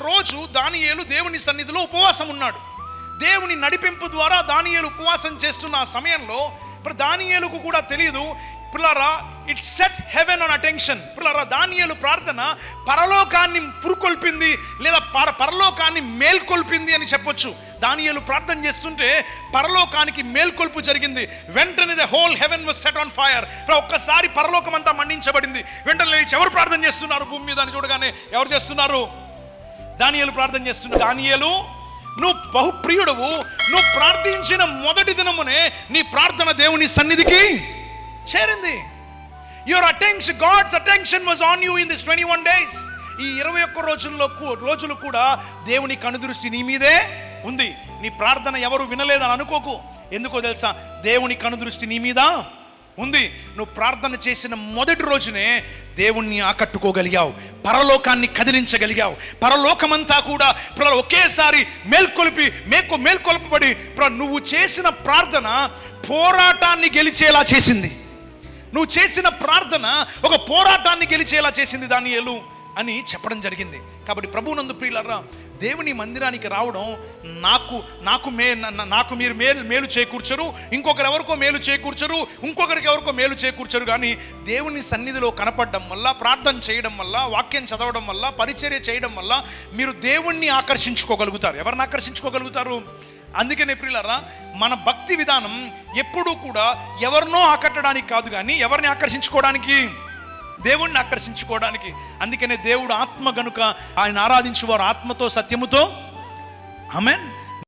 రోజు దానియేలు దేవుని సన్నిధిలో ఉపవాసం ఉన్నాడు. దేవుని నడిపింపు ద్వారా దానియేలు ఉపవాసం చేస్తున్న ఆ సమయంలో ఇప్పుడు దానియేలుకు కూడా తెలియదు. పిల్లరా, it set haven on attention. పిల్లరా, దానియేలు ప్రార్థన పరలోకాన్ని పురుకొల్పింది, లేదా పరలోకాన్ని మేల్కొల్పింది అని చెప్పొచ్చు. దానియేలు ప్రార్థన చేస్తుంటే పరలోకానికి మేల్కొల్పు జరిగింది. వెంటనే the whole heaven was set on fire. ఒక్కసారి పరలోకం అంతా మండించబడింది. వెంటనే లేచి ఎవరు ప్రార్థన చేస్తున్నారు భూమి మీద అని చూడగానే ఎవరు చేస్తున్నారు? దానియేలు ప్రార్థన చేస్తున్నారు. దానియేలు, నువ్వు బహుప్రియుడవు, నువ్వు ప్రార్థించిన మొదటి దినమునే నీ ప్రార్థన దేవుని సన్నిధికి చేరింది. Your attention, God's attention was on you in this 21 days. ఈ 21 రోజులు కూడా దేవుని కనుదృష్టి నీ మీదే ఉంది. నీ ప్రార్థన ఎవరు వినలేదని అనుకోకు. ఎందుకో తెలుసా? దేవుని కనుదృష్టి నీ మీద ఉంది. నువ్వు ప్రార్థన చేసిన మొదటి రోజునే దేవుణ్ణి ఆకట్టుకోగలిగావు, పరలోకాన్ని కదిలించగలిగావు. పరలోకమంతా కూడా ఒకేసారి మేల్కొల్పబడి నువ్వు చేసిన ప్రార్థన పోరాటాన్ని గెలిచేలా చేసింది. నువ్వు చేసిన ప్రార్థన ఒక పోరాటాన్ని గెలిచేలా చేసింది దానియేలు అని చెప్పడం జరిగింది. కాబట్టి ప్రభువునందు ప్రియులారా, దేవుని మందిరానికి రావడం నాకు మీరు మేలు చేకూర్చరు, ఇంకొకరెవరికో మేలు చేకూర్చరు, ఇంకొకరికి ఎవరికో మేలు చేకూర్చరు. కానీ దేవుని సన్నిధిలో కనపడడం వల్ల, ప్రార్థన చేయడం వల్ల, వాక్యం చదవడం వల్ల, పరిచర్య చేయడం వల్ల మీరు దేవుణ్ణి ఆకర్షించుకోగలుగుతారు. ఎవరిని ఆకర్షించుకోగలుగుతారు? అందుకనే ప్రియులారా, మన భక్తి విధానం ఎప్పుడూ కూడా ఎవరినో ఆకట్టడానికి కాదు, కానీ ఎవరిని ఆకర్షించుకోవడానికి? దేవుణ్ణి ఆకర్షించుకోవడానికి. అందుకనే దేవుడు ఆత్మ గనుక ఆయన ఆరాధించువారు ఆత్మతో సత్యముతో ఆమేన్